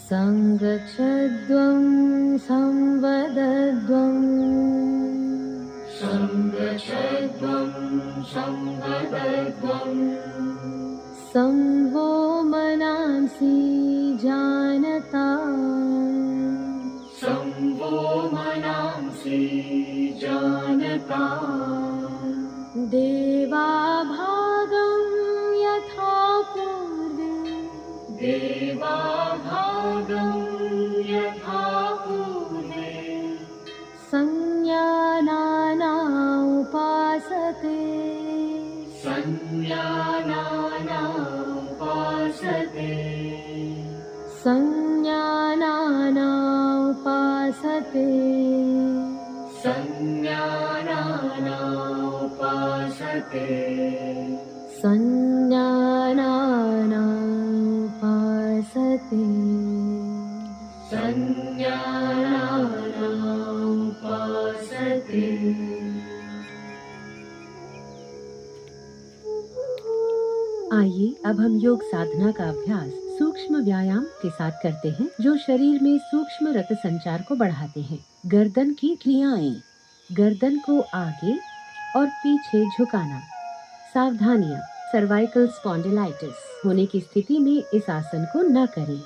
संगच्छध्वं संवदध्वं संगच्छध्वं संवदध्वं संवो मनांसि जानता संवो मनांसि जानता देवाभागं यथा पूर्वे देवाभागं यथा पूर्वे संज्ञानाना उपासते संज्ञानाना उपासते संज्ञानाना उपासते संज्ञानाना उपासते संज्ञानाना उपासते संज्ञानाना उपासते। आइए अब हम योग साधना का अभ्यास सूक्ष्म व्यायाम के साथ करते हैं जो शरीर में सूक्ष्म रक्त संचार को बढ़ाते हैं। गर्दन की क्रियाएं, गर्दन को आगे और पीछे झुकाना। सावधानियां, सर्वाइकल स्पॉन्डिलाइटिस होने की स्थिति में इस आसन को न करें।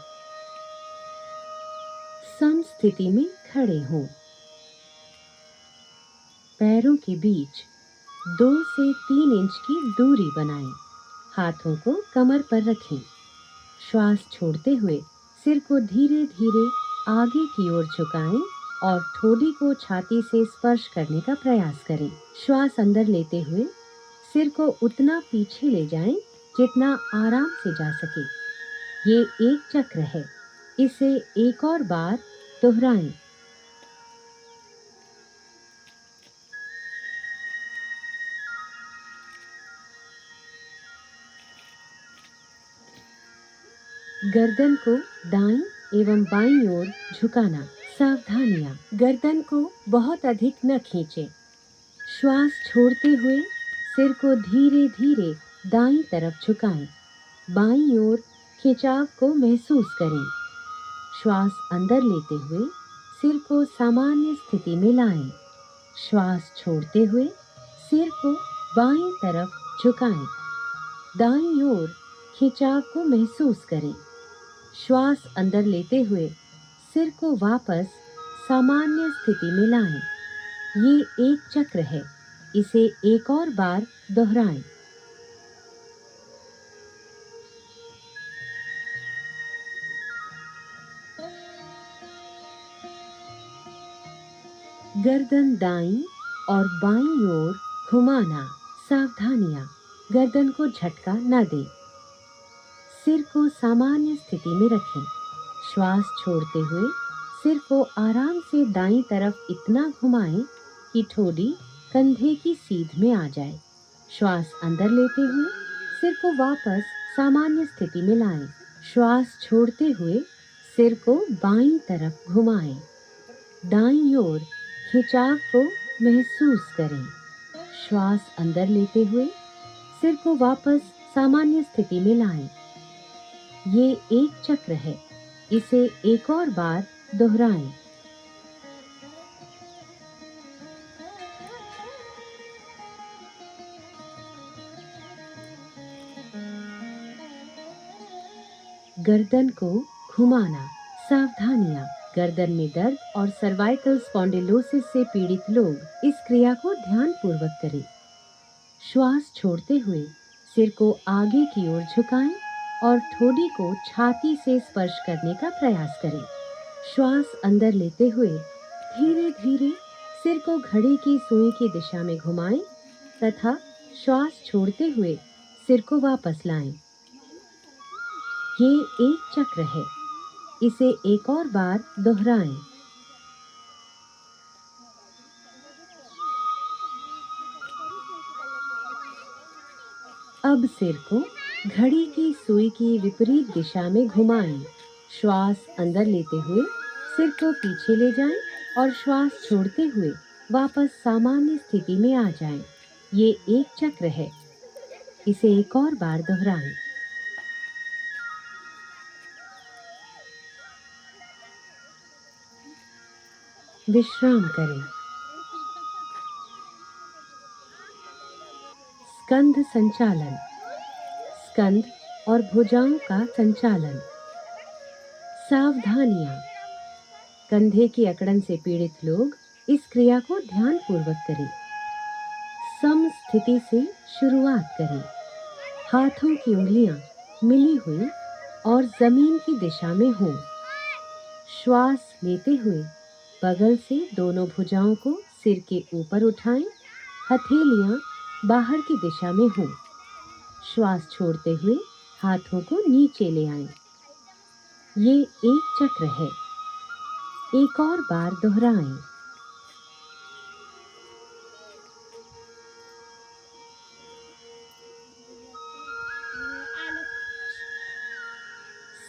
सम स्थिति में खड़े हों। पैरों के बीच 2 से 3 इंच की दूरी बनाएं। हाथों को कमर पर रखें। श्वास छोड़ते हुए सिर को धीरे धीरे आगे की ओर झुकाएं और ठोड़ी को छाती से स्पर्श करने का प्रयास करें। श्वास अंदर लेते हुए सिर को उतना पीछे ले जाएं जितना आराम से जा सके। ये एक चक्र है, इसे एक और बार दोहराएं। गर्दन को दाईं एवं बाईं ओर झुकाना। सावधानियां, गर्दन को बहुत अधिक न खींचें। श्वास छोड़ते हुए सिर को धीरे धीरे दाईं तरफ झुकाएं। बाईं ओर खिंचाव को महसूस करें। श्वास अंदर लेते हुए सिर को सामान्य स्थिति में लाएं। श्वास छोड़ते हुए सिर को बाईं तरफ झुकाएं। दाईं ओर खिंचाव को महसूस करें। श्वास अंदर लेते हुए सिर को वापस सामान्य स्थिति में लाएं। ये एक चक्र है, इसे एक और बार दोहराएं। गर्दन दाईं और बाईं ओर घुमाना। सावधानियां, गर्दन को झटका न दें। सिर को सामान्य स्थिति में रखें। श्वास छोड़ते हुए सिर को आराम से दाईं तरफ इतना घुमाएं कि ठोड़ी कंधे की सीध में आ जाए। श्वास अंदर लेते हुए सिर को वापस सामान्य स्थिति में लाएं। श्वास छोड़ते हुए सिर को बाईं तरफ घुमाएं। दाईं ओर खिंचाव को महसूस करें। श्वास अंदर लेते हुए सिर को वापस सामान्य स्थिति में लाएं। ये एक चक्र है, इसे एक और बार दोहराएं। गर्दन को घुमाना। सावधानियां, गर्दन में दर्द और सर्वाइकल स्पॉन्डिलोसिस से पीड़ित लोग इस क्रिया को ध्यानपूर्वक करें। श्वास छोड़ते हुए सिर को आगे की ओर झुकाएं और ठोड़ी को छाती से स्पर्श करने का प्रयास करें। श्वास अंदर लेते हुए धीरे धीरे सिर को घड़ी की सुई की दिशा में घुमाएं तथा श्वास छोड़ते हुए सिर को वापस लाएं। ये एक चक्र है, इसे एक और बार दोहराएं। अब सिर को घड़ी की सुई की विपरीत दिशा में घुमाएं। श्वास अंदर लेते हुए सिर को पीछे ले जाएं और श्वास छोड़ते हुए वापस सामान्य स्थिति में आ जाएं। ये एक चक्र है, इसे एक और बार दोहराएं। विश्राम करें। स्कंध संचालन, स्कंध और भुजाओं का संचालन। सावधानियां। कंधे की अकड़न से पीड़ित लोग इस क्रिया को ध्यान पूर्वक करें। सम स्थिति से शुरुआत करें। हाथों की उंगलियां मिली हुई और जमीन की दिशा में हों। श्वास लेते हुए बगल से दोनों भुजाओं को सिर के ऊपर उठाएं। हथेलियां बाहर की दिशा में हों। श्वास छोड़ते हुए हाथों को नीचे ले आएं। ये एक चक्र है। एक और बार दोहराएं।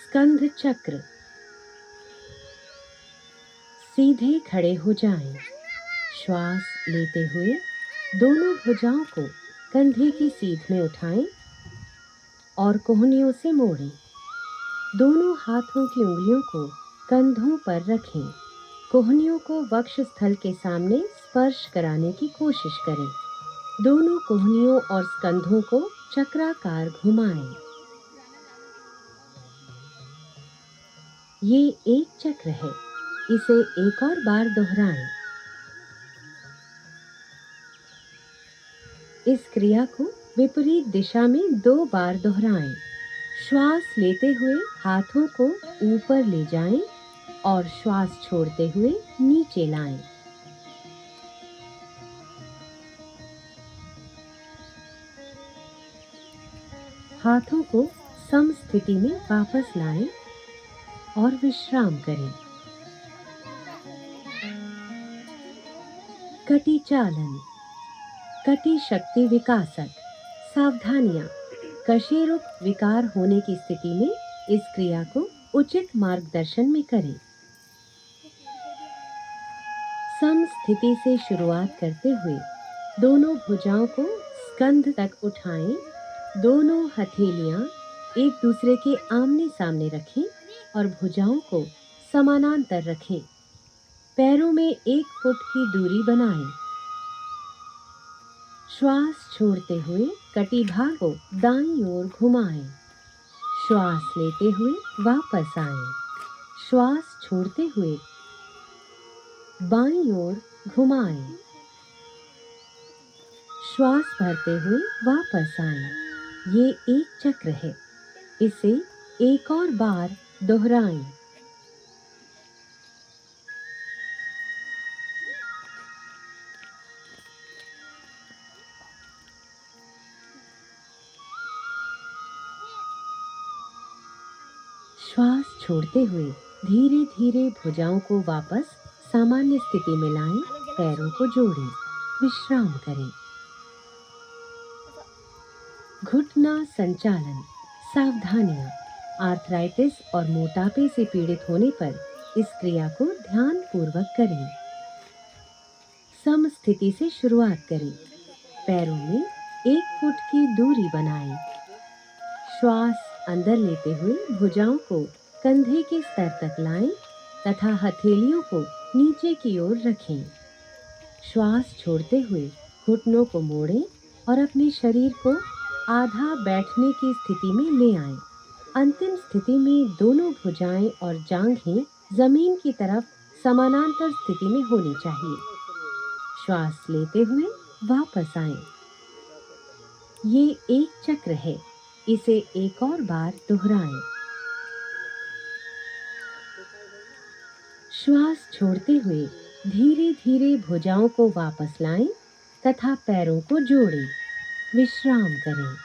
स्कंध चक्र। सीधे खड़े हो जाएं। श्वास लेते हुए दोनों भुजाओं को कंधे की सीध में उठाएं और कोहनियों से मोड़ें। दोनों हाथों की उंगलियों को कंधों पर रखें। कोहनियों को वक्षस्थल के सामने स्पर्श कराने की कोशिश करें। दोनों कोहनियों और स्कंधों को चक्राकार घुमाएं। ये एक चक्र है। इसे एक और बार दोहराएं। इस क्रिया को विपरीत दिशा में 2 बार दोहराएं। श्वास लेते हुए हाथों को ऊपर ले जाएं और श्वास छोड़ते हुए नीचे लाएं। हाथों को सम स्थिति में वापस लाएं और विश्राम करें। कटी चालन, कटी शक्ति विकासक। सावधानियां। कशेरुक विकार होने की स्थिति में इस क्रिया को उचित मार्गदर्शन में करें। सम स्थिति से शुरुआत करते हुए दोनों भुजाओं को स्कंध तक उठाएं। दोनों हथेलियां एक दूसरे के आमने सामने रखें और भुजाओं को समानांतर रखें। पैरों में 1 फुट की दूरी बनाएं। श्वास छोड़ते हुए कटिभाग को दाईं ओर घुमाएं। श्वास लेते हुए वापस आएं। श्वास छोड़ते हुए बाईं ओर घुमाएं। श्वास भरते हुए वापस आएं। ये एक चक्र है। इसे एक और बार दोहराएं। श्वास छोड़ते हुए धीरे धीरे भुजाओं को वापस सामान्य स्थिति में लाएं। पैरों को जोड़ें। विश्राम करें। घुटना संचालन। सावधानियां। आर्थराइटिस और मोटापे से पीड़ित होने पर इस क्रिया को ध्यान पूर्वक करें। सम स्थिति से शुरुआत करें। पैरों में 1 फुट की दूरी बनाएं। श्वास अंदर लेते हुए भुजाओं को कंधे के स्तर तक लाएं तथा हथेलियों को नीचे की ओर रखें। श्वास छोड़ते हुए घुटनों को मोड़ें और अपने शरीर को आधा बैठने की स्थिति में ले आएं। अंतिम स्थिति में दोनों भुजाएं और जांघें जमीन की तरफ समानांतर स्थिति में होनी चाहिए। श्वास लेते हुए वापस आएं। ये एक चक्र है। इसे एक और बार दोहराएं। श्वास छोड़ते हुए धीरे धीरे भुजाओं को वापस लाएं तथा पैरों को जोड़ें। विश्राम करें।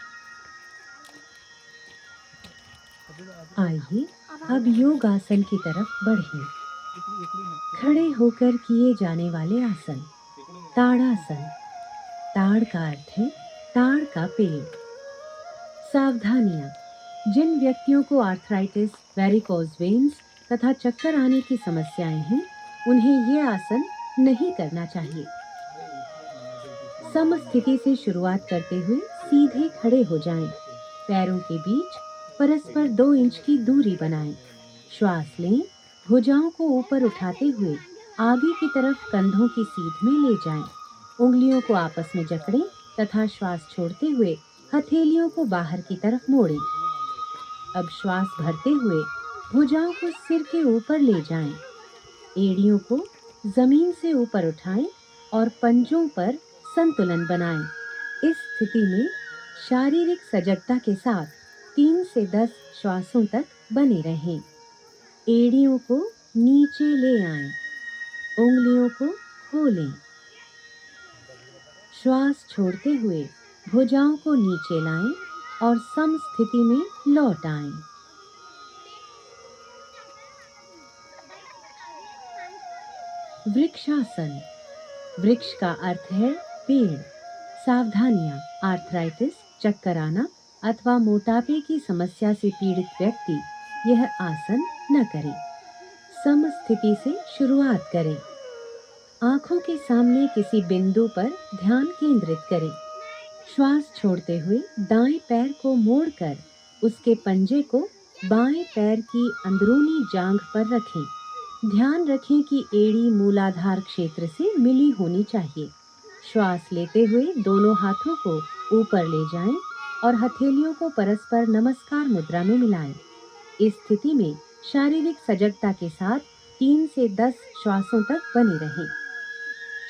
आइए अब योग आसन की तरफ बढ़ें। खड़े होकर किए जाने वाले आसन। ताड़ासन। ताड़ का अर्थ है ताड़ का पेड़। सावधानियां। जिन व्यक्तियों को आर्थराइटिस, वेरिकोज वेन्स तथा चक्कर आने की समस्याएं हैं, उन्हें ये आसन नहीं करना चाहिए। सम स्थिति से शुरुआत करते हुए सीधे खड़े हो जाएं। पैरों के बीच परस्पर 2 इंच की दूरी बनाएं। श्वास लें। भुजाओं को ऊपर उठाते हुए आगे की तरफ कंधों की सीध में ले जाएं। उंगलियों को आपस में जकड़ें तथा श्वास छोड़ते हुए हथेलियों को बाहर की तरफ मोड़ें। अब श्वास भरते हुए भुजाओं को सिर के ऊपर ले जाएं। एड़ियों को जमीन से ऊपर उठाएं और पंजों पर संतुलन बनाएं। इस स्थिति में शारीरिक सजगता के साथ 3 से 10 श्वासों तक बने रहें। एड़ियों को नीचे ले आएं, उंगलियों को खोलें। श्वास छोड़ते हुए भुजाओं को नीचे लाएं और सम स्थिति में लौट आएं। वृक्षासन। वृक्ष का अर्थ है पेड़। सावधानियां, आर्थराइटिस, चक्कर आना अथवा मोटापे की समस्या से पीड़ित व्यक्ति यह आसन न करे। सम स्थिति से शुरुआत करें। आंखों के सामने किसी बिंदु पर ध्यान केंद्रित करें। श्वास छोड़ते हुए दाएं पैर को मोड़कर उसके पंजे को बाएं पैर की अंदरूनी जांघ पर रखें। ध्यान रखें कि एड़ी मूलाधार क्षेत्र से मिली होनी चाहिए। श्वास लेते हुए दोनों हाथों को ऊपर ले जाएं और हथेलियों को परस्पर नमस्कार मुद्रा में मिलाएं। इस स्थिति में शारीरिक सजगता के साथ 3 से 10 श्वासों तक बने रहें।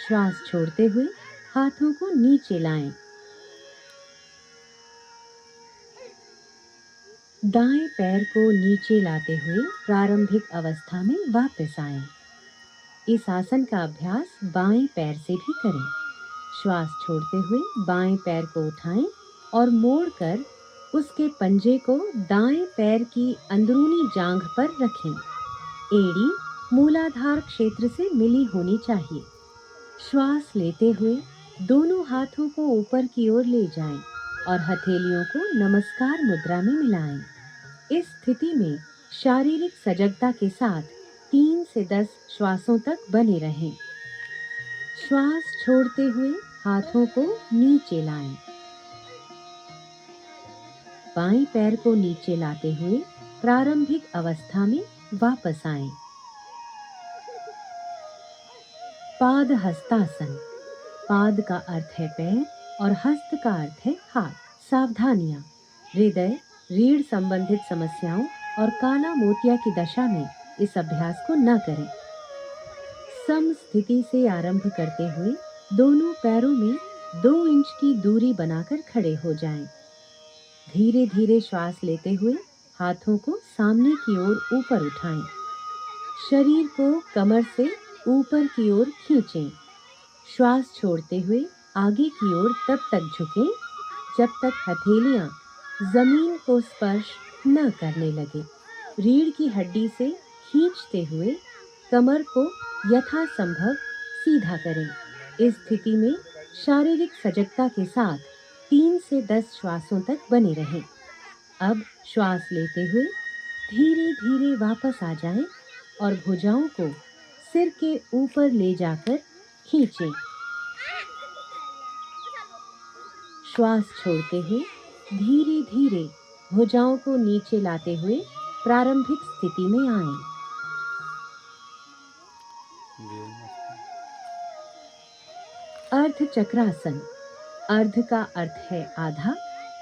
श्वास छोड़ते हुए हाथों को नीचे लाएं। दाएं पैर को नीचे लाते हुए प्रारंभिक अवस्था में वापस आएं। इस आसन का अभ्यास बाएं पैर से भी करें। श्वास छोड़ते हुए बाएं पैर को उठाएं और मोड़कर उसके पंजे को दाएं पैर की अंदरूनी जांघ पर रखें। एड़ी मूलाधार क्षेत्र से मिली होनी चाहिए। श्वास लेते हुए दोनों हाथों को ऊपर की ओर ले जाएं और हथेलियों को नमस्कार मुद्रा में मिलाएं। इस स्थिति में शारीरिक सजगता के साथ 3 से 10 श्वासों तक बने रहें। श्वास छोड़ते हुए हाथों को नीचे लाएं। बाएं पैर को नीचे लाते हुए प्रारंभिक अवस्था में वापस आएं। पाद हस्तासन। पाद का अर्थ है पैर और हस्त का अर्थ है हाथ। सावधानियां, हृदय, रीढ़ संबंधित समस्याओं और काला मोतिया की दशा में इस अभ्यास को न करें। सम स्थिति से आरंभ करते हुए दोनों पैरों में 2 इंच की दूरी बनाकर खड़े हो जाएं। धीरे धीरे श्वास लेते हुए हाथों को सामने की ओर ऊपर उठाएं। शरीर को कमर से ऊपर की ओर खींचें। श्वास छोड़ते हुए आगे की ओर तब तक झुकें जब तक हथेलियां जमीन को स्पर्श न करने लगे। रीढ़ की हड्डी से खींचते हुए कमर को यथासंभव सीधा करें। इस स्थिति में शारीरिक सजगता के साथ 3 से 10 श्वासों तक बने रहें। अब श्वास लेते हुए धीरे धीरे वापस आ जाएं और भुजाओं को सिर के ऊपर ले जाकर खींचें। श्वास छोड़ते हुए धीरे धीरे भुजाओं को नीचे लाते हुए प्रारंभिक स्थिति में आएं। अर्ध चक्रासन। अर्ध का अर्थ है आधा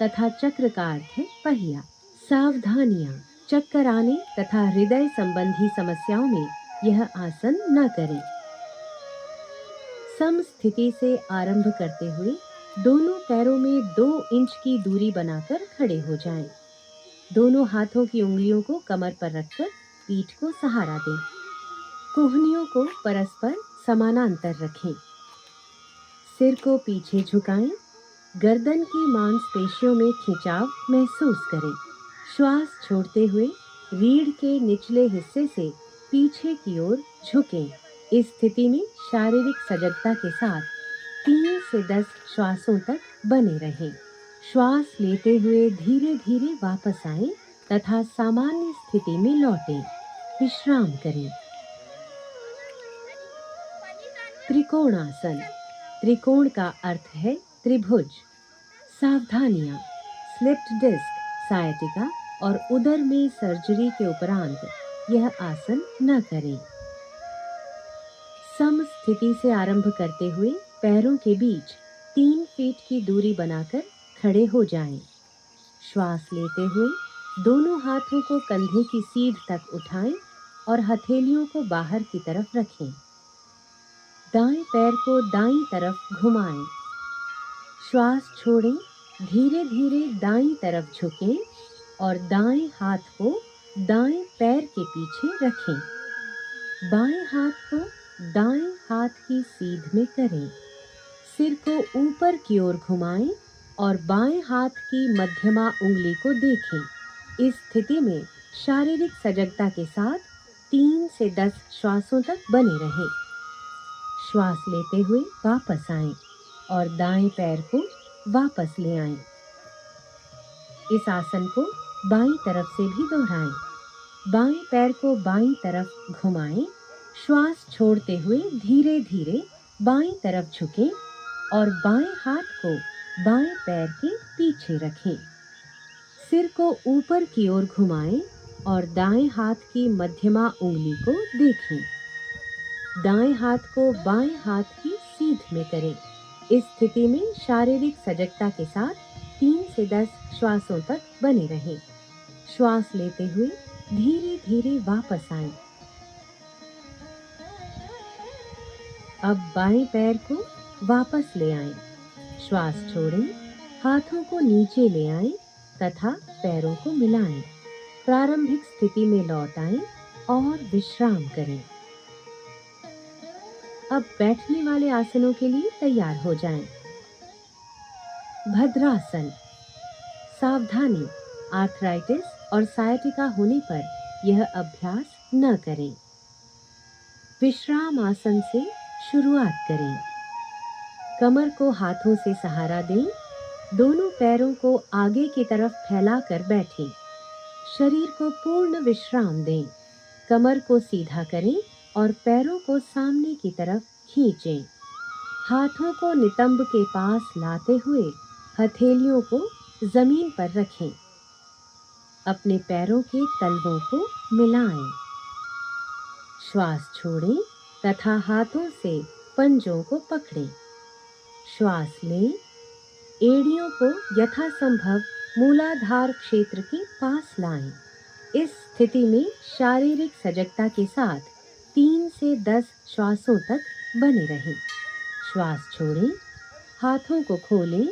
तथा चक्र का अर्थ है पहिया। सावधानियां, चक्कर आने तथा हृदय संबंधी समस्याओं में यह आसन न करें। सम स्थिति से आरंभ करते हुए दोनों पैरों में 2 इंच की दूरी बनाकर खड़े हो जाएं। दोनों हाथों की उंगलियों को कमर पर रखकर पीठ को सहारा दें। कोहनियों को परस्पर समानांतर रखें। सिर को पीछे झुकाएं। गर्दन की मांसपेशियों में खिंचाव महसूस करें। श्वास छोड़ते हुए रीढ़ के निचले हिस्से से पीछे की ओर झुकें। इस स्थिति में शारीरिक सजगता के साथ 3 से 10 श्वासों तक बने रहें। श्वास लेते हुए धीरे धीरे वापस आएं तथा सामान्य स्थिति में लौटें। विश्राम करें। त्रिकोणासन। त्रिकोण का अर्थ है त्रिभुज। सावधानियां, स्लिप्ड डिस्क, सायटिका और उदर में सर्जरी के उपरांत यह आसन न करें। सम स्थिति से आरंभ करते हुए पैरों के बीच 3 फीट की दूरी बनाकर खड़े हो जाएं। श्वास लेते हुए दोनों हाथों को कंधे की सीध तक उठाएं और हथेलियों को बाहर की तरफ रखें। दाएं पैर को दाईं तरफ घुमाएं। श्वास छोड़ें, धीरे धीरे दाईं तरफ झुकें और दाएं हाथ को दाएं पैर के पीछे रखें। बाएं हाथ को दाएं हाथ की सीध में करें। सिर को ऊपर की ओर घुमाएं और बाएं हाथ की मध्यमा उंगली को देखें। इस स्थिति में शारीरिक सजगता के साथ 3 से 10 श्वासों तक बने रहें। श्वास लेते हुए वापस आएं और दाएं पैर को वापस ले आएं। इस आसन को बाईं तरफ से भी दोहराएं। बाएं पैर को बाईं तरफ घुमाएं। श्वास छोड़ते हुए धीरे धीरे बाईं तरफ झुकें और बाएं हाथ को बाएं पैर के पीछे रखें। सिर को ऊपर की ओर घुमाएं और दाएं हाथ की मध्यमा उंगली को देखें। दाएं हाथ को बाएं हाथ की सीध में करें। इस स्थिति में शारीरिक सजगता के साथ 3 से 10 श्वासों तक बने रहें। श्वास लेते हुए धीरे धीरे वापस आएं। अब बाएं पैर को वापस ले आएं। श्वास छोड़ें, हाथों को नीचे ले आएं तथा पैरों को मिलाएं। प्रारंभिक स्थिति में लौट आएं और विश्राम करें। अब बैठने वाले आसनों के लिए तैयार हो जाएं। भद्रासन। सावधानी, आर्थराइटिस और सायटिका होने पर यह अभ्यास न करें। विश्राम आसन से शुरुआत करें। कमर को हाथों से सहारा दें। दोनों पैरों को आगे की तरफ फैलाकर बैठें। शरीर को पूर्ण विश्राम दें। कमर को सीधा करें और पैरों को सामने की तरफ खींचें। हाथों को नितंब के पास लाते हुए हथेलियों को जमीन पर रखें। अपने पैरों के तलवों को मिलाएं। श्वास छोड़ें तथा हाथों से पंजों को पकड़ें। श्वास लें। एड़ियों को यथासंभव मूलाधार क्षेत्र के पास लाएं। इस स्थिति में शारीरिक सजगता के साथ 3 से 10 श्वासों तक बने रहें। श्वास छोड़ें, हाथों को खोलें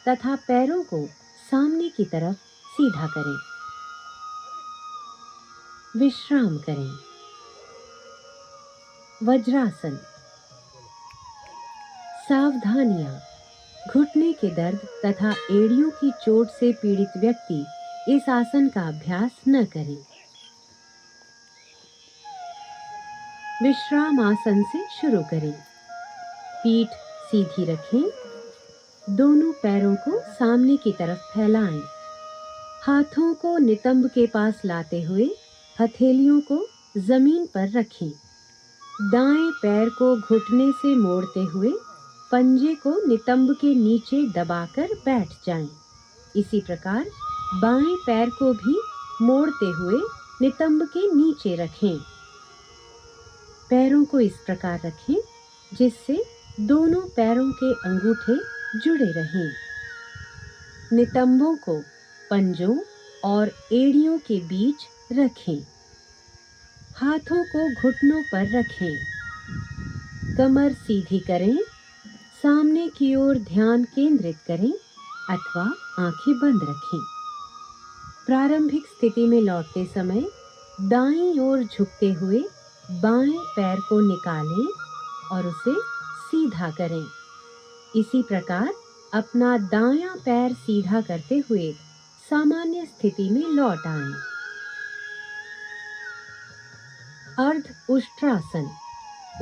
तथा पैरों को सामने की तरफ सीधा करें। विश्राम करें। वज्रासन। सावधानियां। घुटने के दर्द तथा एड़ियों की चोट से पीड़ित व्यक्ति इस आसन का अभ्यास न करें। विश्राम आसन से शुरू करें। पीठ सीधी रखें। दोनों पैरों को सामने की तरफ फैलाएं। हाथों को नितंब के पास लाते हुए हथेलियों को जमीन पर रखें। दाएं पैर को घुटने से मोड़ते हुए पंजे को नितंब के नीचे दबाकर बैठ जाएं। इसी प्रकार बाएं पैर को भी मोड़ते हुए नितंब के नीचे रखें। पैरों को इस प्रकार रखें जिससे दोनों पैरों के अंगूठे जुड़े रहें। नितंबों को पंजों और एड़ियों के बीच रखें। हाथों को घुटनों पर रखें। कमर सीधी करें। सामने की ओर ध्यान केंद्रित करें अथवा आंखें बंद रखें। प्रारंभिक स्थिति में लौटते समय दाईं ओर झुकते हुए बाएं पैर को निकालें और उसे सीधा करें। इसी प्रकार अपना दायां पैर सीधा करते हुए सामान्य स्थिति में लौट आएं। अर्ध उष्ट्रासन।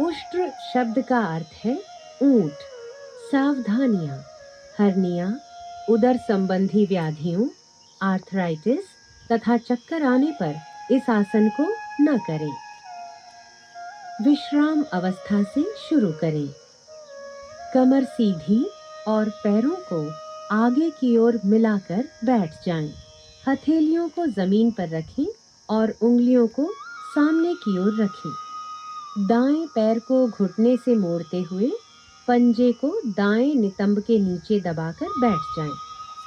उष्ट्र शब्द का अर्थ है ऊंट। सावधानियां। हर्निया, उदर संबंधी व्याधियों, आर्थराइटिस तथा चक्कर आने पर इस आसन को न करें। विश्राम अवस्था से शुरू करें। कमर सीधी और पैरों को आगे की ओर मिलाकर बैठ जाएं। हथेलियों को जमीन पर रखें और उंगलियों को सामने की ओर रखें। दाएं पैर को घुटने से मोड़ते हुए पंजे को दाएं नितंब के नीचे दबाकर बैठ जाएं।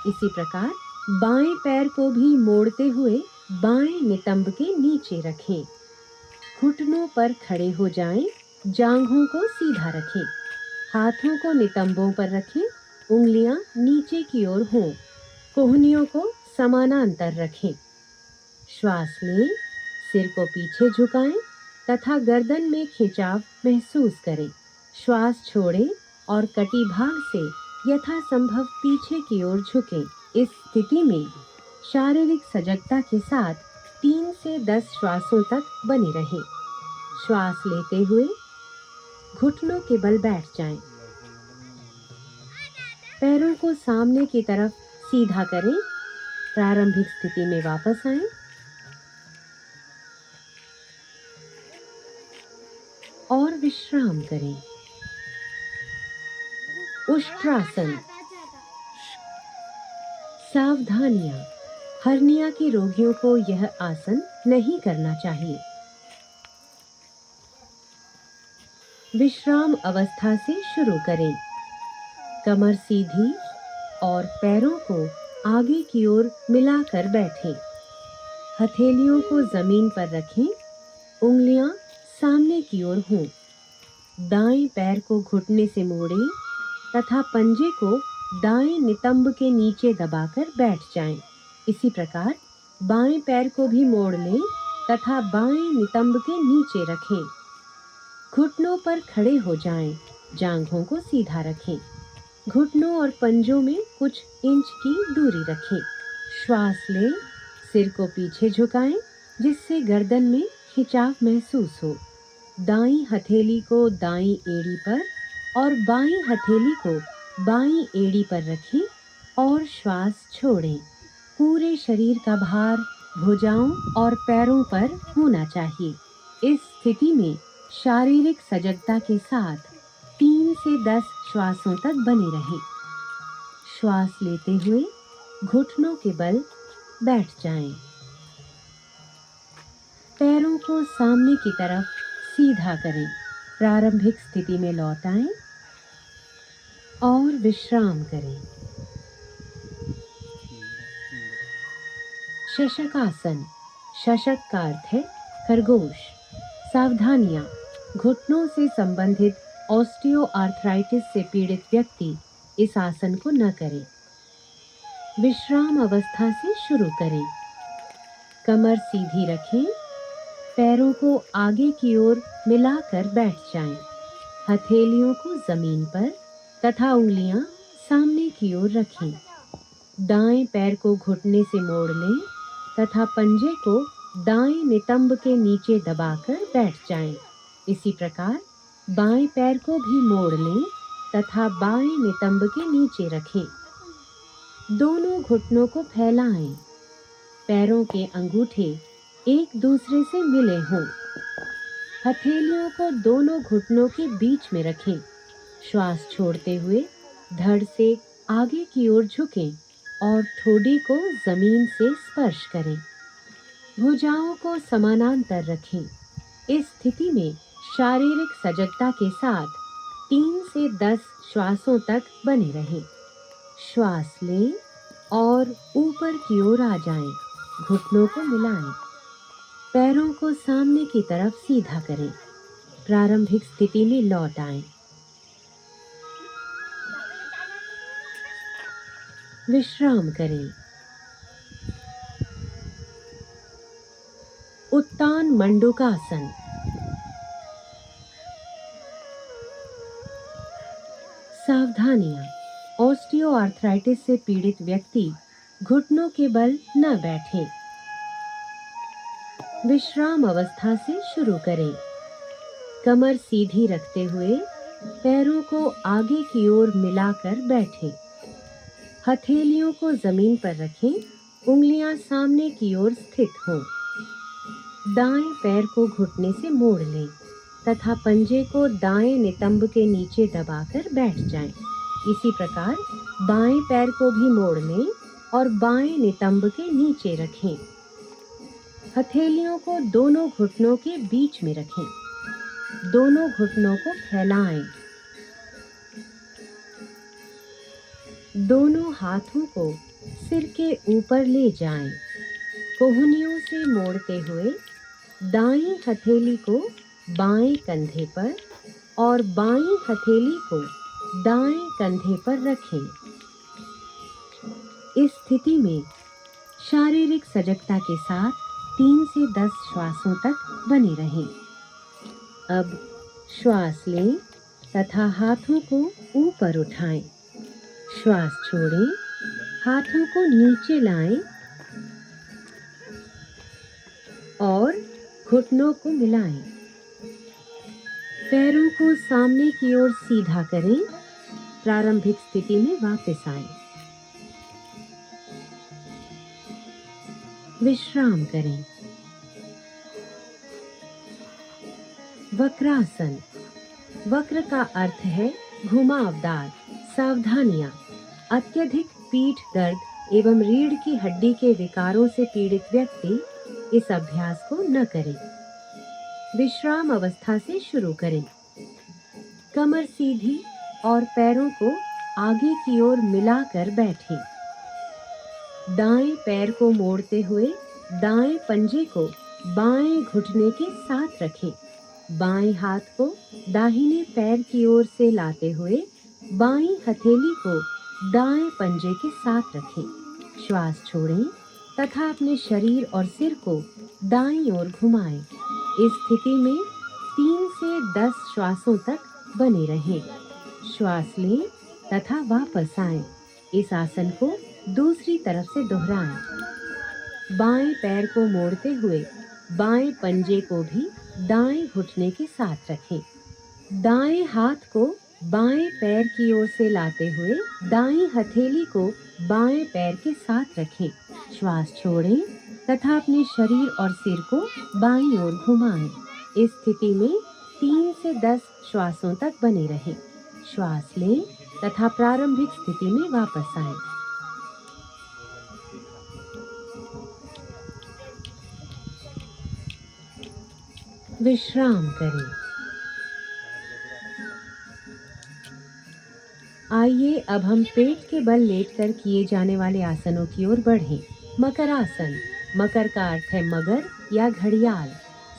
इसी प्रकार बाएं पैर को भी मोड़ते हुए बाएं नितंब के नीचे रखें। घुटनों पर खड़े हो जाएं, जांघों को सीधा रखें, हाथों को नितंबों पर रखें, उंगलियां नीचे की ओर हों, कोहनियों को समानांतर रखें। श्वास लें, सिर को पीछे झुकाएं तथा गर्दन में खिंचाव महसूस करें। श्वास छोड़ें और कटिभाग से यथासंभव पीछे की ओर झुकें। इस स्थिति में शारीरिक सजगता के साथ 3 से 10 श्वासों तक बने रहें। श्वास लेते हुए घुटनों के बल बैठ जाएं। पैरों को सामने की तरफ सीधा करें। प्रारंभिक स्थिति में वापस आएं। और विश्राम करें। उष्ट्रासन। सावधानियां। हर्निया के रोगियों को यह आसन नहीं करना चाहिए। विश्राम अवस्था से शुरू करें। कमर सीधी और पैरों को आगे की ओर मिलाकर बैठें। हथेलियों को जमीन पर रखें, उंगलियां सामने की ओर हों। दाएं पैर को घुटने से मोड़ें तथा पंजे को दाएं नितंब के नीचे दबाकर बैठ जाएं। इसी प्रकार बाएं पैर को भी मोड़ लें तथा बाएं नितंब के नीचे रखें। घुटनों पर खड़े हो जाएं, जांघों को सीधा रखें। घुटनों और पंजों में कुछ इंच की दूरी रखें। श्वास लें, सिर को पीछे झुकाएं जिससे गर्दन में खिंचाव महसूस हो। दाईं हथेली को दाईं एड़ी पर और बाईं हथेली को बाईं एड़ी पर रखें और श्वास छोड़ें। पूरे शरीर का भार भुजाओं और पैरों पर होना चाहिए। इस स्थिति में शारीरिक सजगता के साथ 3 से 10 श्वासों तक बने रहें। श्वास लेते हुए घुटनों के बल बैठ जाएं। पैरों को सामने की तरफ सीधा करें। प्रारंभिक स्थिति में लौट आएं और विश्राम करें। शशकासन। शशक का अर्थ है खरगोश। सावधानियां। घुटनों से संबंधित ऑस्टियोआर्थराइटिस से पीड़ित व्यक्ति इस आसन को न करें। विश्राम अवस्था से शुरू करें। कमर सीधी रखें, पैरों को आगे की ओर मिलाकर बैठ जाएं। हथेलियों को जमीन पर तथा उंगलियां सामने की ओर रखें। दाएं पैर को घुटने से मोड़ लें तथा पंजे को दाएं नितंब के नीचे दबाकर बैठ जाएं। इसी प्रकार बाएं पैर को भी मोड़ लें तथा बाएं नितंब के नीचे रखें। दोनों घुटनों को फैलाएं। पैरों के अंगूठे एक दूसरे से मिले हों। हथेलियों को दोनों घुटनों के बीच में रखें। श्वास छोड़ते हुए धड़ से आगे की ओर झुकें और ठोडी को जमीन से स्पर्श करें। भुजाओं को समानांतर रखें। इस स्थिति में शारीरिक सजगता के साथ 3 से 10 श्वासों तक बने रहें। श्वास लें और ऊपर की ओर आ जाएं। घुटनों को मिलाएं। पैरों को सामने की तरफ सीधा करें। प्रारंभिक स्थिति में लौट आएं। विश्राम करें। उत्तान मंडूकासन। सावधानियां। ऑस्टियोआर्थराइटिस से पीड़ित व्यक्ति घुटनों के बल न बैठे। विश्राम अवस्था से शुरू करें। कमर सीधी रखते हुए पैरों को आगे की ओर मिलाकर बैठें। हथेलियों को जमीन पर रखें, उंगलियां सामने की ओर स्थित हों। दाएं पैर को घुटने से मोड़ लें तथा पंजे को दाएं नितंब के नीचे दबाकर बैठ जाएं। इसी प्रकार बाएं पैर को भी मोड़ लें और बाएं नितंब के नीचे रखें। हथेलियों को दोनों घुटनों के बीच में रखें। दोनों घुटनों को फैलाएं। दोनों हाथों को सिर के ऊपर ले जाएं। कोहनियों से मोड़ते हुए दाईं हथेली को बाएं कंधे पर और बाईं हथेली को दाएं कंधे पर रखें। इस स्थिति में शारीरिक सजगता के साथ 3 से 10 श्वासों तक बने रहें। अब श्वास लें तथा हाथों को ऊपर उठाएं। श्वास छोड़ें, हाथों को नीचे लाएं और घुटनों को मिलाएं। पैरों को सामने की ओर सीधा करें। प्रारंभिक स्थिति में वापस आएं। विश्राम करें। वक्रासन। वक्र का अर्थ है घुमावदार। सावधानियां। अत्यधिक पीठ दर्द एवं रीढ़ की हड्डी के विकारों से पीड़ित व्यक्ति इस अभ्यास को न करें। विश्राम अवस्था से शुरू करें। कमर सीधी और पैरों को आगे की ओर मिलाकर बैठें। दाएं पैर को मोड़ते हुए दाएं पंजे को बाएं घुटने के साथ रखें। बाएं हाथ को दाहिने पैर की ओर से लाते हुए बाईं हथेली को दाएं पंजे के साथ रखें। श्वास छोड़ें तथा अपने शरीर और सिर को दाईं ओर घुमाएं। इस स्थिति में 3 से 10 श्वासों तक बने रहें। श्वास लें तथा वापस आएं। इस आसन को दूसरी तरफ से दोहराएं। बाएं पैर को मोड़ते हुए बाएं पंजे को भी दाएं घुटने के साथ रखें। दाएं हाथ को बाएं पैर की ओर से लाते हुए दाईं हथेली को बाएं पैर के साथ रखें। श्वास छोड़ें तथा अपने शरीर और सिर को बाईं ओर घुमाएं। इस स्थिति में 3 से 10 श्वासों तक बने रहें। श्वास लें तथा प्रारंभिक स्थिति में वापस आएं। विश्राम करें। आइए अब हम पेट के बल लेटकर किए जाने वाले आसनों की ओर बढ़ें। मकरासन। मकर का अर्थ है मगर या घड़ियाल।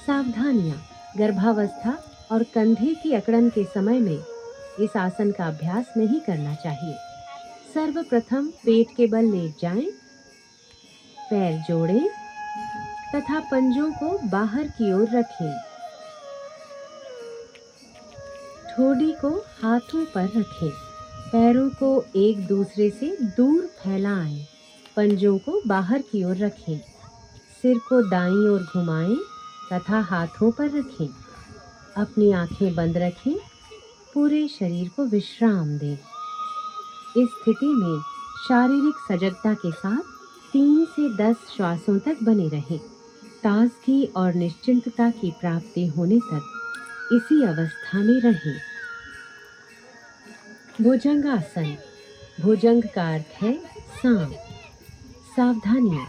सावधानियां। गर्भावस्था और कंधे की अकड़न के समय में इस आसन का अभ्यास नहीं करना चाहिए। सर्वप्रथम पेट के बल लेट जाएं, पैर जोड़ें तथा पंजों को बाहर की ओर रखें। ठोड़ी को हाथों पर रखें। पैरों को एक दूसरे से दूर फैलाएं। पंजों को बाहर की ओर रखें। सिर को दाईं ओर घुमाएं तथा हाथों पर रखें। अपनी आंखें बंद रखें। पूरे शरीर को विश्राम दें। इस स्थिति में शारीरिक सजगता के साथ 3 से 10 श्वासों तक बने रहें। ताजगी और निश्चिंतता की प्राप्ति होने तक इसी अवस्था में रहें। भुजंगासन। भुजंग का अर्थ है सांप। सावधानियां।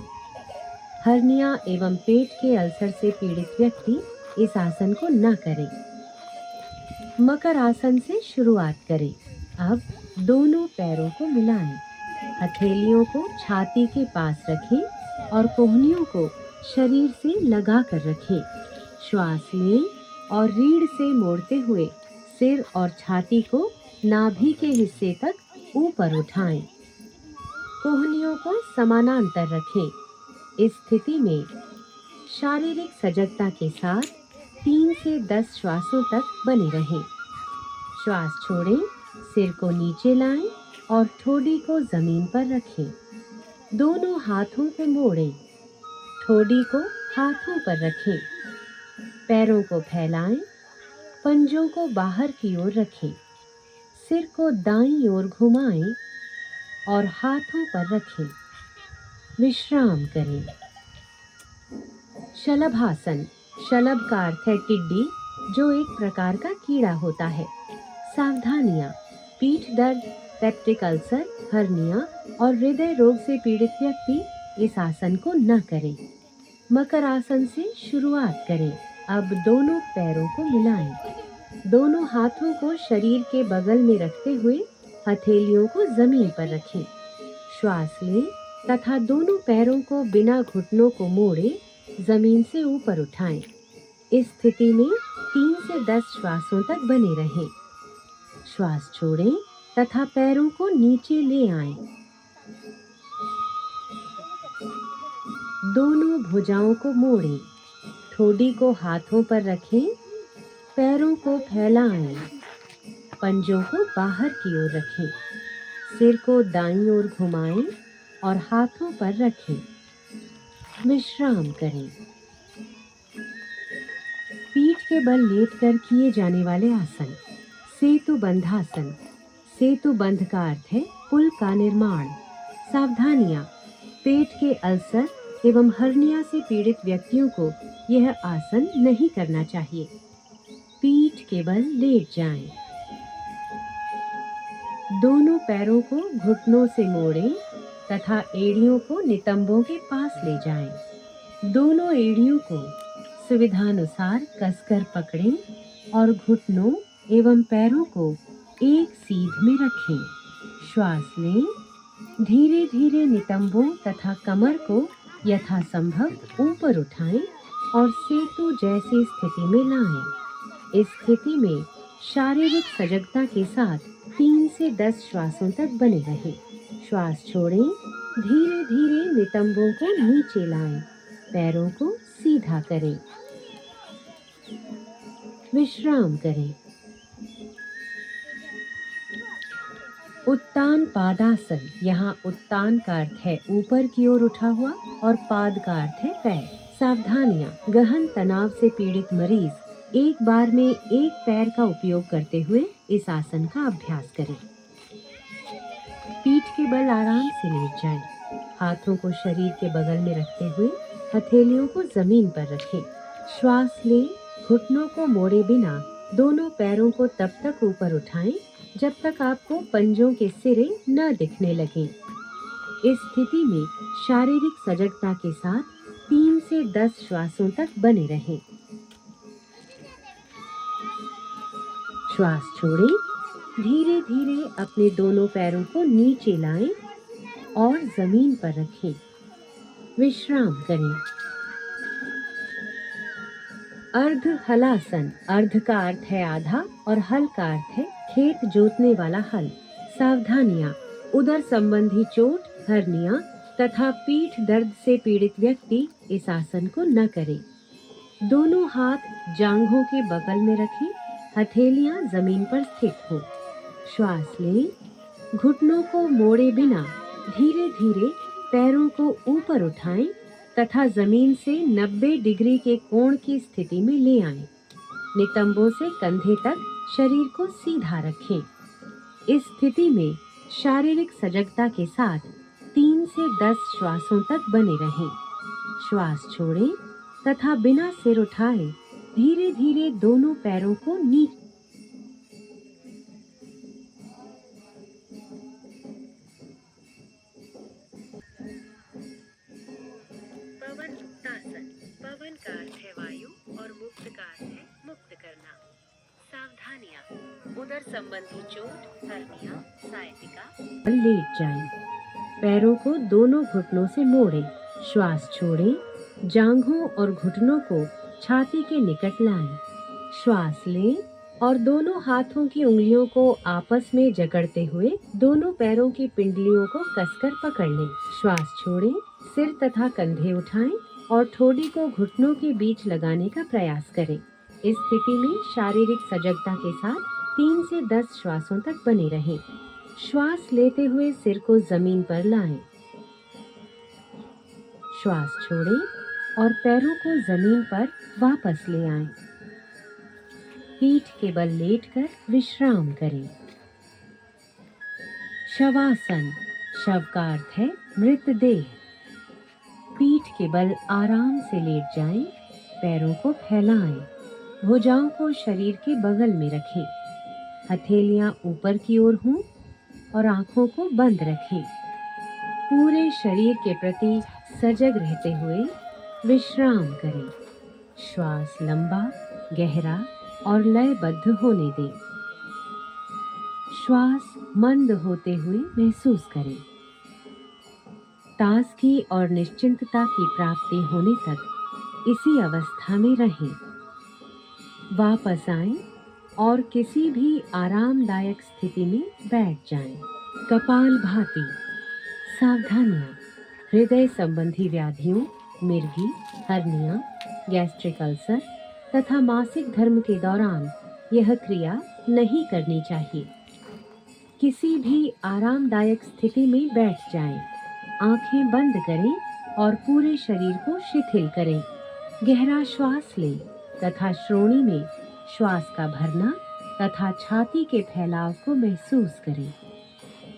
हर्निया एवं पेट के अल्सर से पीड़ित व्यक्ति इस आसन को न करें। मकर आसन से शुरुआत करें। अब दोनों पैरों को मिलाएं। हथेलियों को छाती के पास रखें और कोहनियों को शरीर से लगा कर रखें। श्वास लें और रीढ़ से मोड़ते हुए सिर और छाती को नाभि के हिस्से तक ऊपर उठाएं। कोहनियों को समानांतर रखें। इस स्थिति में शारीरिक सजगता के साथ 3 से 10 श्वासों तक बने रहें। श्वास छोड़ें, सिर को नीचे लाएं और ठोड़ी को जमीन पर रखें। दोनों हाथों को मोड़ें। ठोड़ी को हाथों पर रखें। पैरों को फैलाएं। पंजों को बाहर की ओर रखें। सिर को दाईं ओर घुमाएं और हाथों पर रखें। विश्राम करें। शलभासन। शलभ का अर्थ है टिड्डी, जो एक प्रकार का कीड़ा होता है। सावधानियां। पीठ दर्द, पेप्टिक अल्सर, हर्निया और हृदय रोग से पीड़ित व्यक्ति इस आसन को न करें। मकर आसन से शुरुआत करें। अब दोनों पैरों को मिलाएं। दोनों हाथों को शरीर के बगल में रखते हुए हथेलियों को जमीन पर रखें। श्वास लें तथा दोनों पैरों को बिना घुटनों को मोड़े जमीन से ऊपर उठाएं। इस स्थिति में 3 से 10 श्वासों तक बने रहें। श्वास छोड़ें तथा पैरों को नीचे ले आएं। दोनों भुजाओं को मोड़ें। ठोडी को हाथों पर रखें। पैरों को फैलाएं। पंजों को बाहर की ओर रखें। सिर को दाईं ओर घुमाएं और हाथों पर रखें। विश्राम करें। पीठ के बल लेटकर किए जाने वाले आसन। सेतु बंधासन। सेतु बंध का अर्थ है पुल का निर्माण। सावधानियां। पेट के अल्सर एवं हर्निया से पीड़ित व्यक्तियों को यह आसन नहीं करना चाहिए। पीठ के बल लेट जाएं। दोनों पैरों को घुटनों से मोड़ें तथा एड़ियों को नितंबों के पास ले जाएं। दोनों एड़ियों को सुविधानुसार कसकर पकड़ें और घुटनों एवं पैरों को एक सीध में रखें। श्वास लें। धीरे धीरे नितंबों तथा कमर को यथासंभव ऊपर उठाएं और सेतु जैसी स्थिति में लाएं। इस स्थिति में शारीरिक सजगता के साथ 3 से 10 श्वासों तक बने रहें। श्वास छोड़ें। धीरे धीरे नितंबों को नीचे लाएं। पैरों को सीधा करें। विश्राम करें। उत्तान पादासन। यहाँ उत्तान का अर्थ है ऊपर की ओर उठा हुआ और पाद का अर्थ है पैर। सावधानियां। गहन तनाव से पीड़ित मरीज एक बार में एक पैर का उपयोग करते हुए इस आसन का अभ्यास करें। पीठ के बल आराम से लेट जाएं। हाथों को शरीर के बगल में रखते हुए हथेलियों को जमीन पर रखें। श्वास लें। घुटनों को मोड़े बिना दोनों पैरों को तब तक ऊपर उठाएं जब तक आपको पंजों के सिरे न दिखने लगें। इस स्थिति में शारीरिक सजगता के साथ 3 से 10 श्वासों तक बने रहें। श्वास छोड़ें। धीरे धीरे अपने दोनों पैरों को नीचे लाएं और जमीन पर रखें। विश्राम करें। अर्ध हलासन। अर्ध का अर्थ है आधा और हल का अर्थ है खेत जोतने वाला हल। सावधानियां। उदर संबंधी चोट, हर्निया तथा पीठ दर्द से पीड़ित व्यक्ति इस आसन को न करे। दोनों हाथ जांघों के बगल में रखें। हथेलियां जमीन पर स्थित हो। श्वास लें। घुटनों को मोड़े बिना धीरे धीरे पैरों को ऊपर उठाएं तथा जमीन से 90 डिग्री के कोण की स्थिति में ले आएं। नितंबों से कंधे तक शरीर को सीधा रखें। इस स्थिति में शारीरिक सजगता के साथ 3 से 10 श्वासों तक बने रहें। श्वास छोड़ें तथा बिना सिर उठाए धीरे धीरे दोनों पैरों को नीचे पवन मुक्तासन। पवन का अर्थ है वायु और मुक्त का अर्थ है मुक्त करना। सावधानियां। उदर संबंधी चोट, हर्निया, सायटिका। लेट जाएं। पैरों को दोनों घुटनों से मोड़ें। श्वास छोड़ें। जांघों और घुटनों को छाती के निकट लाएं। श्वास लें और दोनों हाथों की उंगलियों को आपस में जकड़ते हुए दोनों पैरों की पिंडलियों को कसकर पकड़ लें। श्वास छोड़ें। सिर तथा कंधे उठाएं और ठोडी को घुटनों के बीच लगाने का प्रयास करें। इस स्थिति में शारीरिक सजगता के साथ 3 से 10 श्वासों तक बने रहें। श्वास लेते हुए सिर को जमीन पर लाएं। श्वास छोड़ें और पैरों को जमीन पर वापस ले आएं। पीठ के बल लेटकर विश्राम करें। शवासन। शव का अर्थ है मृतदेह। पीठ के बल आराम से लेट जाएं। पैरों को फैलाएं। भुजाओं को शरीर के बगल में रखें। हथेलियां ऊपर की ओर हों और आंखों को बंद रखें। पूरे शरीर के प्रति सजग रहते हुए विश्राम करें। श्वास लंबा, गहरा और लयबद्ध होने दें। श्वास मंद होते हुए महसूस करें। ताजगी और निश्चिंतता की प्राप्ति होने तक इसी अवस्था में रहें। वापस आएं और किसी भी आरामदायक स्थिति में बैठ जाएं। कपालभाति। सावधानियां। हृदय संबंधी व्याधियों, मिर्गी, हर्निया, गैस्ट्रिक अल्सर तथा मासिक धर्म के दौरान यह क्रिया नहीं करनी चाहिए। किसी भी आरामदायक स्थिति में बैठ जाएं। आंखें बंद करें और पूरे शरीर को शिथिल करें। गहरा श्वास लें तथा श्रोणि में श्वास का भरना तथा छाती के फैलाव को महसूस करें।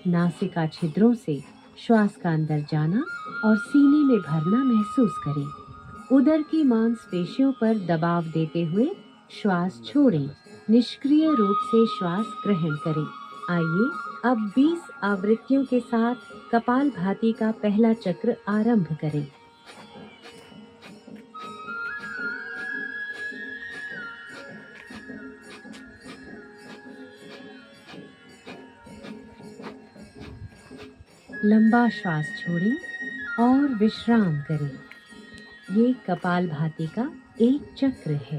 नासिका छिद्रों से श्वास का अंदर जाना और सीने में भरना महसूस करें। उदर की मांसपेशियों पर दबाव देते हुए श्वास छोड़ें। निष्क्रिय रूप से श्वास ग्रहण करें। आइए अब 20 आवृत्तियों के साथ कपालभाति का पहला चक्र आरंभ करें। लंबा श्वास छोड़ें और विश्राम करें। ये कपालभाति का एक चक्र है।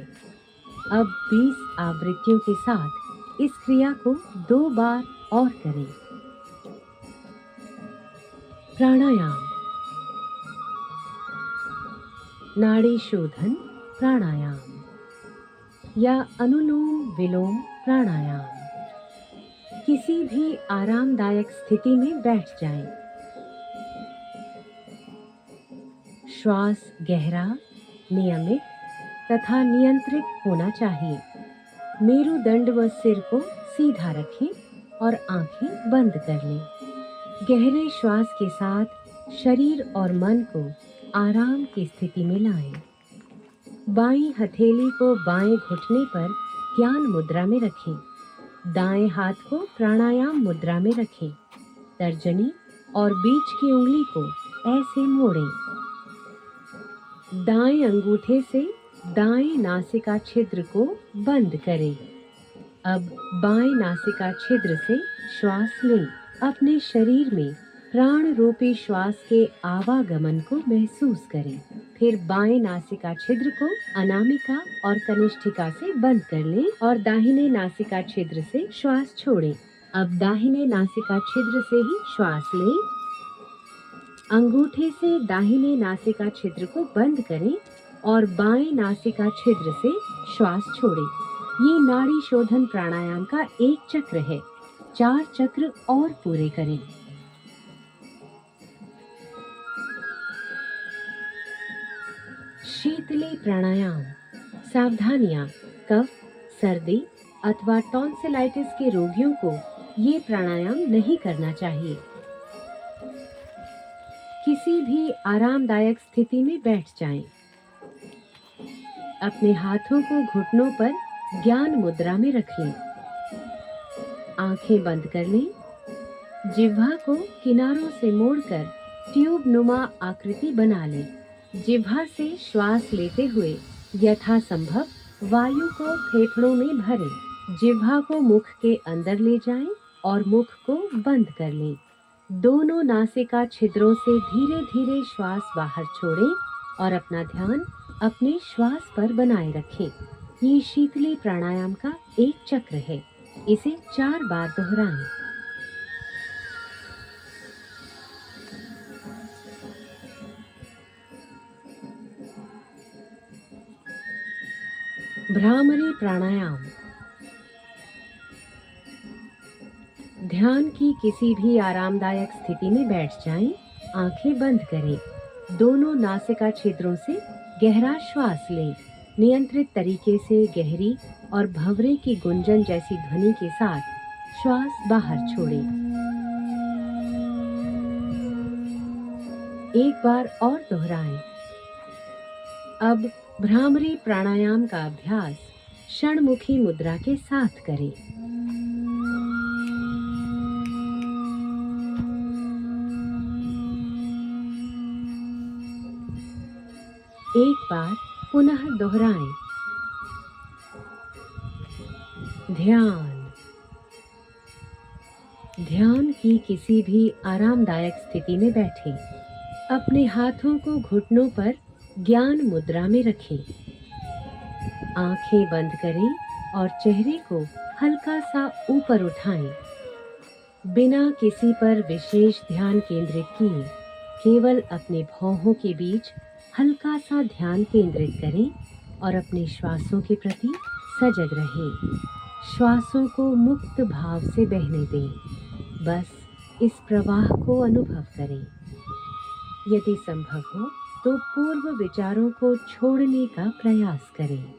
अब 20 आवृत्तियों के साथ इस क्रिया को 2 बार और करें। प्राणायाम। नाड़ी शोधन प्राणायाम या अनुलोम विलोम प्राणायाम। किसी भी आरामदायक स्थिति में बैठ जाएं। श्वास गहरा, नियमित तथा नियंत्रित होना चाहिए। मेरुदंड व सिर को सीधा रखें और आंखें बंद कर लें। गहरे श्वास के साथ शरीर और मन को आराम की स्थिति में लाएं। बाईं हथेली को बाएं घुटने पर ज्ञान मुद्रा में रखें। दाएं हाथ को प्राणायाम मुद्रा में रखें। तर्जनी और बीच की उंगली को ऐसे मोड़ें। दाएं अंगूठे से दाएं नासिका छिद्र को बंद करें। अब बाएं नासिका छिद्र से श्वास लें। अपने शरीर में प्राण रूपी श्वास के आवागमन को महसूस करें। फिर बाएं नासिका छिद्र को अनामिका और कनिष्ठिका से बंद कर लें और दाहिने नासिका छिद्र से श्वास छोड़ें। अब दाहिने नासिका छिद्र से ही श्वास लें। अंगूठे से दाहिने नासिका छिद्र को बंद करें और बाएं नासिका छिद्र से श्वास छोड़ें। ये नाड़ी शोधन प्राणायाम का एक चक्र है। 4 चक्र और पूरे करें। शीतली प्राणायाम। सावधानियां। कफ, सर्दी अथवा टॉन्सिलाइटिस के रोगियों को ये प्राणायाम नहीं करना चाहिए। किसी भी आरामदायक स्थिति में बैठ जाएं। अपने हाथों को घुटनों पर ज्ञान मुद्रा में रख लें। आंखें बंद कर लें। जिह्वा को किनारों से मोड़कर ट्यूब नुमा आकृति बना लें। जिह्वा से श्वास लेते हुए यथासंभव वायु को फेफड़ों में भरें। जिह्वा को मुख के अंदर ले जाएं और मुख को बंद कर लें। दोनों नासिका छिद्रों से धीरे धीरे श्वास बाहर छोड़ें और अपना ध्यान अपने श्वास पर बनाए रखें। ये शीतली प्राणायाम का एक चक्र है। इसे 4 बार दोहराएं। भ्रामरी प्राणायाम। ध्यान की किसी भी आरामदायक स्थिति में बैठ जाएं। आंखें बंद करें। दोनों नासिका छिद्रों से गहरा श्वास लें। नियंत्रित तरीके से गहरी और भंवरे की गुंजन जैसी ध्वनि के साथ श्वास बाहर छोड़ें। एक बार और दोहराएं। अब भ्रामरी प्राणायाम का अभ्यास षणमुखी मुद्रा के साथ करें। एक बार पुनः दोहराएं। ध्यान। ध्यान की किसी भी आरामदायक स्थिति में बैठें। अपने हाथों को घुटनों पर ज्ञान मुद्रा में रखें। आंखें बंद करें और चेहरे को हल्का सा ऊपर उठाएं। बिना किसी पर विशेष ध्यान केंद्रित किए केवल अपने भौहों के बीच हल्का सा ध्यान केंद्रित करें और अपने श्वासों के प्रति सजग रहें। श्वासों को मुक्त भाव से बहने दें। बस इस प्रवाह को अनुभव करें। यदि संभव हो तो पूर्व विचारों को छोड़ने का प्रयास करें।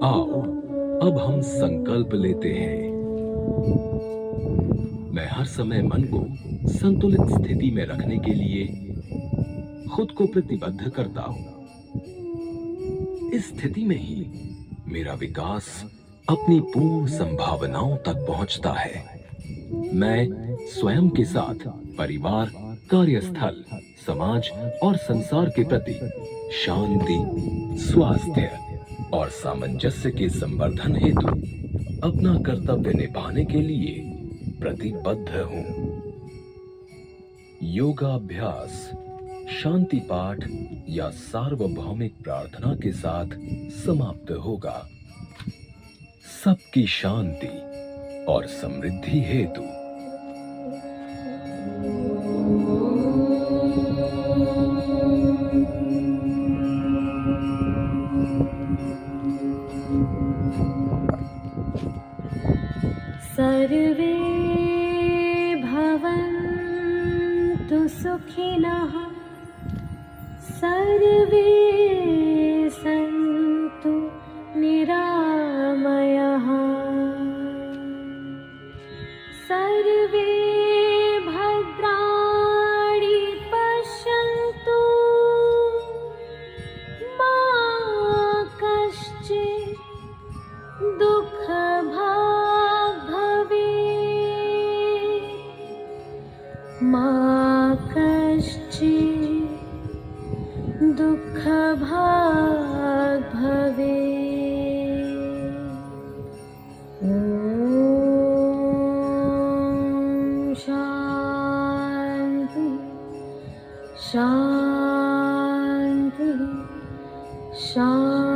आओ, अब हम संकल्प लेते हैं। मैं हर समय मन को संतुलित स्थिति में रखने के लिए खुद को प्रतिबद्ध करता हूं। इस स्थिति में ही मेरा विकास अपनी पूर्ण संभावनाओं तक पहुंचता है। मैं स्वयं के साथ परिवार, कार्यस्थल, समाज और संसार के प्रति शांति, स्वास्थ्य और सामंजस्य के संवर्धन हेतु अपना कर्तव्य निभाने के लिए प्रतिबद्ध हूं। योगाभ्यास शांति पाठ या सार्वभौमिक प्रार्थना के साथ समाप्त होगा। सबकी शांति और समृद्धि हेतु। सर्वे भवन्तु सुखिनः, सर्वे सन्तु निरामयाः, सर्वे भद्राणि पश्यन्तु, मा कश्चित् दुःखभाग् भवेत्, मा कश्चित् दुःखभाग् भवेत्। ॐ शान्ति शान्ति शान्ति।